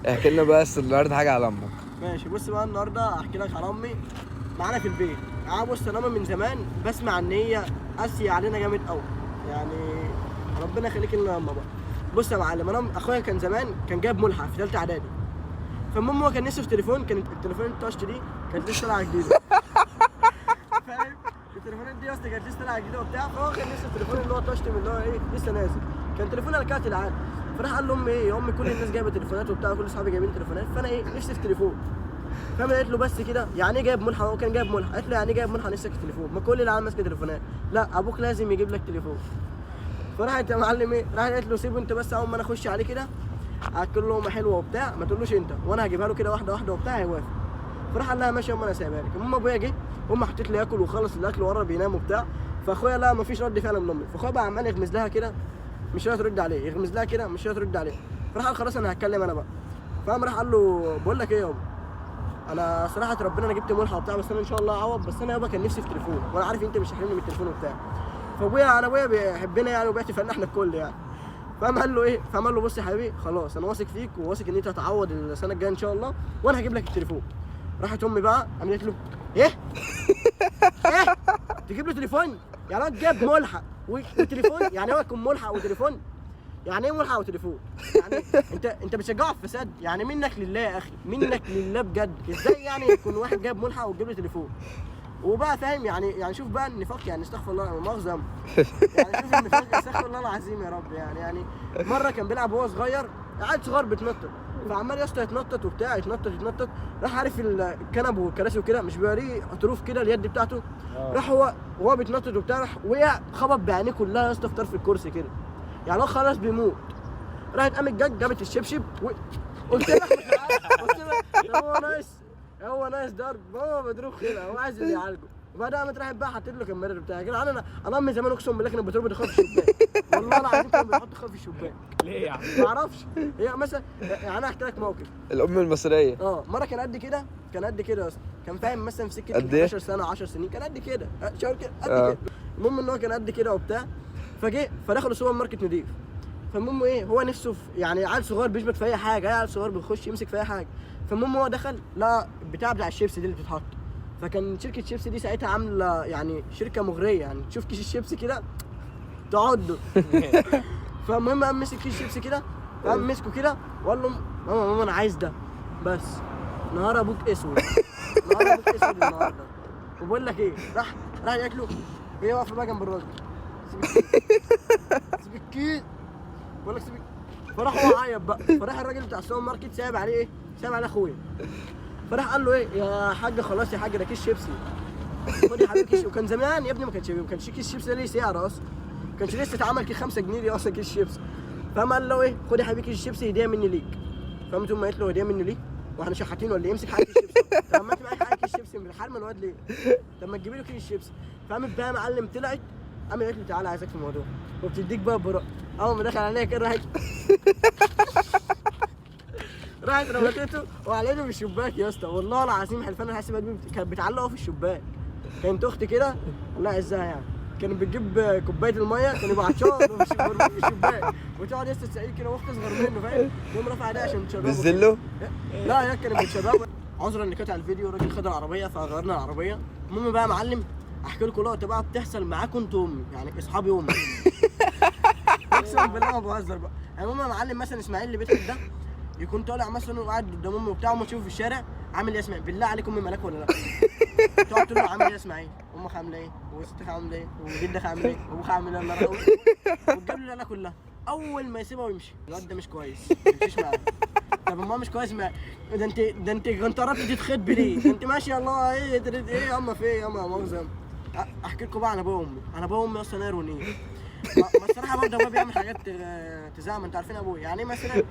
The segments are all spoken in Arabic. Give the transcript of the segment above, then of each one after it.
احكي لنا بس النهارده حاجه على امك. ماشي، بص بقى النهارده احكي لك على امي معانا في البيت. بص انا من زمان بسمع ان هي قاسيه علينا جامد قوي، يعني ربنا يخليك لنا يا اما بقى. بص يا معلم، انا اخويا كان زمان كان جايب ملحق في ثالثه اعدادي، فالمهم هو كان نفسه في تليفون، كان التليفون التاتش دي كانت لسه طالعه جديده. فاهم؟ التليفونات دي اصلا كانت لسه طالعه جديده وبتاع، فهو كان نفسه التليفون اللي هو تاتش اللي هو ايه لسه نازل، كان تليفون الكات العادي. فراح قال لامي ايه يا امي كل الناس جايبه تليفونات وبتاع، كل اصحابي جايبين تليفونات، فانا ايه نفسي في تليفون. فانا قالت له بس كده يعني ايه جايب ملحق؟ هو كان جايب ملحق. قالت له يعني ايه جايب ملحق نفسك في تليفون؟ ما كل العيال ماسكه تليفونات. لا ابوك لازم يجيب لك تليفون. فراحت يا معلم ايه، راحت قالت له سيبه انت بس اول ما انا اخش عليه كده اكل له حلوه وبتاع، ما تقولوش انت، وانا هجيبها له كده واحده واحده وبتاع هيوافق. فراح قال لها ماشي يا ام انا سايبها لك. المهم ابويا جه، امي حطيت لي ياكل وخلص الاكل ورا بينام وبتاع، فاخويا لا مفيش رد فعل من امي، فاخويا بقى عمال يغمز لها كده مش راضي ترد عليه، يغمز لها كده مش راضي ترد عليه. فراح قال خلاص انا هتكلم انا بقى. فقام راح قال له بقول لك ايه يابا، انا صراحه ربنا انا جبت ملحق وبتاع، بس انا ان شاء الله اعوض، بس انا يابا كان نفسي في تليفون وانا عارف انت مش هتحرمني من التليفون وبتاع. فابويا انا ابويا بيحبنا يعني وبيحتفل احنا الكل يعني. فقام قال له ايه، فقام قال له بص يا حبيبي خلاص انا واثق فيك وواثق ان انت هتعوض السنه الجايه ان شاء الله، وانا هجيب لك التليفون. راحت امي بقى قامت له ايه؟ ايه؟ تجيب له تليفون؟ يعني هو جاب ملحق وتليفون؟ يعني هو يكون ملحق وتليفون؟ يعني ايه ملحق وتليفون؟ يعني انت بتشجعه على الفساد؟ يعني منك لله يا اخي، منك لله بجد، ازاي يعني يكون واحد جايب ملحق وتجيب له تليفون؟ وبقى فاهم يعني شوف بقى النفاق، يعني استغفر الله مؤاخذة، يعني شوف النفاق استغفر الله العظيم يا رب. يعني مره كان بيلعب وهو صغير، عيل صغير بيتنطط، فعمال يا اسطى يتنطط وبتاع، يتنطط، راح عارف الكنب والكراسي وكده مش بيوريه اطروف كده اليد بتاعته، راح وهو بيتنطط وبتاع راح وقع خبط بعينيه كلها يا اسطى في طرف الكرسي كده، يعني هو خلاص بيموت. راحت قامت جابت الشبشب قلت لها هو نايس ضرب، هو مضروب كده، هو عايز اللي يعالجه. وبعدها قامت راحت بقى حطيت له كمبرر بتاعي يا جدعان. انا امي زمان اقسم بالله كانت بتربط خاف في الشباك، والله العظيم كانت بتحط خاف في الشباك. ليه يا عم؟ ما اعرفش، هي مثلا يعني انا احكي لك موقف. الام المصريه. مره كان قد كده يا اسطى، كان فاهم مثلا في سكه قد ايه؟ 11 سنه 10 سنين، كان قد كده شاور كده قد كده. المهم ان هو كان قد كده وبتاع، فجه فدخل السوبر ماركت نضيف. فالمهم ايه هو نفسه يعني عيل صغير بيشبك في اي حاجه، عيل صغير بيخش يمسك في اي حاجه. فالمهم هو دخل لا بتاع الشيبسي دي اللي بتتحط، فكان شركه شيبسي دي ساعتها عامله يعني شركه مغريه، يعني تشوف كيس الشيبسي كده تقعد. فالمهم قام مسك كيس الشيبسي كده، قام مسكه كده وقال له ماما انا عايز ده، بس نهار ابوك اسود، نهار ابوك اسود النهارده. وبقول لك ايه، راح قالت له هي واقفه بقى جنب الراجل، سيب الكيس بقول لك سيب. فراح هو عيط بقى، فراح الراجل بتاع السوبر ماركت سايب عليه ايه؟ سايب عليه اخويا. فراح قال له ايه يا حاج خلاص يا حاج ده كيس شيبسي، خد يا حبيبي كيس. وكان زمان يا ابني ما كانش كيس شيبسي ليه سعر اصلا، ما كانش لسه اتعمل كيس 5 جنيه دي اصلا كيس شيبسي. فقام قال له ايه خد يا حبيبي كيس شيبسي هديه مني ليك. فقامت امي قالت له هديه مني ليك؟ واحنا شحاتين ولا ايه؟ امسك حاجه كيس شيبسي. طب ما انت معاك حاجه كيس شيبسي من الحرمه الواد ليه؟ طب ما تجيبي له كيس شيبسي. فقامت بقى يا معلم طلعت قامت قالت له تعالى عايزك في الموضوع، وبتديك بقى براء. اول ما دخل عليها كده راحت ربطته وعليته في الشباك يا اسطى، والله العظيم حلفان انا حاسب كانت بتعلقه في الشباك. كانت اختي كده الله يعزها يعني كانت بتجيب كوبايه الميه كان يبقى عطشان في الشباك وتقعد يا اسطى تسقيه كده، واختي اصغر منه فاهم، يقوم رافع ايديها عشان تشربه. بتذله؟ لا يا كانت بتشربه. عذرا ان قطع الفيديو الراجل خد العربيه فغيرنا العربيه. المهم بقى يا معلم احكي لكم لقطه بقى بتحصل معاكم انتوا امي، يعني اصحابي امي. اقسم بالله ما بهزر بقى. المهم يا معلم مثلا اسماعيل اللي بيضحك ده يكون طالع مثلا وقاعد قدام امي وبتاع، امي تشوفه في الشارع عامل ايه يا اسماعيل؟ بالله عليك امي ملاك ولا لا؟ تقعد تقول له عامل ايه يا اسماعيل؟ امك عامله ايه؟ وستك عامله ايه؟ وجدك عامل ايه؟ وابوك عامل ايه؟ الله يرحمه. وتجيب له انا كلها. اول ما يسيبها ويمشي الواد ده مش كويس، ما يمشيش معاه. طب ما مش كويس ده انت قربت تتخد ليه؟ ده انت ماشي الله ايه يا اما في ايه يا اما مؤاخذه. احكي لكم بقى عن ابويا وامي. انا ابويا وامي اصلا نار ونيل. ما الصراحه برضه ابويا بيعمل حاجات تزعل، ما انتوا عارفين ابويا يعني ايه مثلا،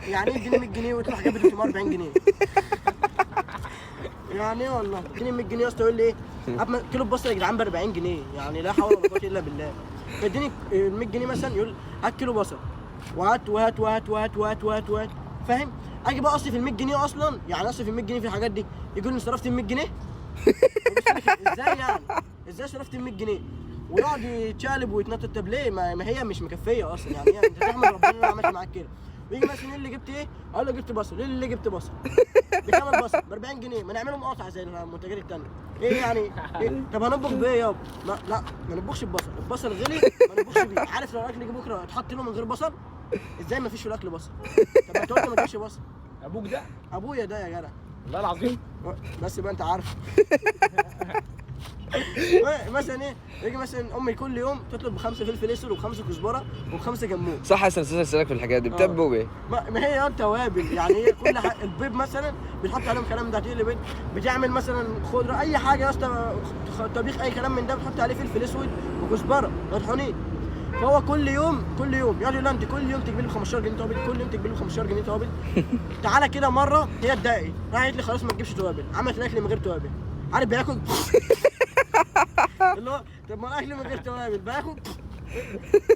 يعني ايه اديني 100 جنيه وتروح جايب 340 جنيه؟ يعني ايه والله اديني 100 جنيه يا اسطى يقول لي ايه؟ كيلو البصل يا جدعان ب 40 جنيه، يعني لا حول ولا قوه الا بالله. فاديني 100 جنيه مثلا يقول هات كيلو بصل وهات فاهم؟ اجي بقى اصرف ال 100 جنيه اصلا، يعني اصرف ال 100 جنيه في الحاجات دي، يقول لي صرفت ال 100 جنيه؟ ازاي يعني؟ ازاي صرفت ال 100 جنيه؟ ويقعد يتشالب ويتنطط. طب ليه؟ ما هي مش مكفيه اصلا، يعني انت تحمد ربنا ان انا عملت معاك كده. ويجي مثلا ايه اللي جبت ايه؟ اقول له جبت بصل. ايه اللي جبت بصل؟ بكام البصل؟ ب 40 جنيه. ما نعمله مقاطعه زي المنتجات التانيه. ايه يعني؟ إيه؟ طب هنطبخ بايه يابا؟ لا ما نطبخش ببصل، البصل غلي ما نطبخش بيه. عارف لو الاكل يجي بكره اتحط له من غير بصل؟ ازاي ما فيش في الاكل بصل؟ طب ما انت قلت ما تجيبش بصل. ابوك ده ابويا ده يا جدع. والله العظيم. بس يبقى انت عارف. مثلا ايه؟ يجي مثلا امي كل يوم تطلب ب5 فلفل اسود وب5 كزبره وب5 كمون. صح يا سنة اسالك في الحكايه دي بتبقوا بايه؟ ما هي توابل يعني. هي كل حاجه البيض مثلا بتحط عليهم كلام ده هتقلي بيض. بتعمل مثلا خضره اي حاجه يا اسطى طبيخ اي كلام من ده بتحط عليه فلفل اسود وكزبره مطحونين. فهو كل يوم يقعد يقول لها انت كل يوم تجيبي لي ب 15 جنيه توابل، كل يوم تجيبي لي ب 15 جنيه توابل. تعالى كده مره هي اتضايقت راحت قالت لي خلاص ما تجيبش توابل. عملت الاكل من غير توابل. عارف بياكل اللي هو طب ما الاكل من غير توابل باكل.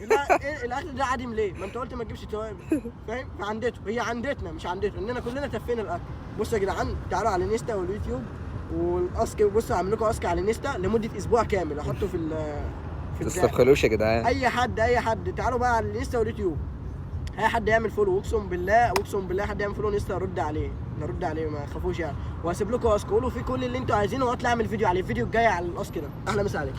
لا ايه الاكل ده عادي ليه؟ ما انت قلت ما تجيبش توابل. فاهم؟ فعندته هي عندتنا مش عندته اننا كلنا تفينا الاكل. بصوا يا جدعان تعالوا على الانستا واليوتيوب والاسك. بصوا هعمل لكم اسك على الانستا لمده اسبوع كامل احطه في ما تستبخلوش يا جدعان. اي حد تعالوا بقى على الانستا واليوتيوب. اي حد يعمل فولو اقسم بالله حد يعمل فولو انستا نرد عليه ما تخافوش يعني. وهسيب لكم اسك قولوا فيه كل اللي انتوا عايزينه واطلع اعمل فيديو عليه. الفيديو الجاي على الاسك ده. اهلا مسا عليكم.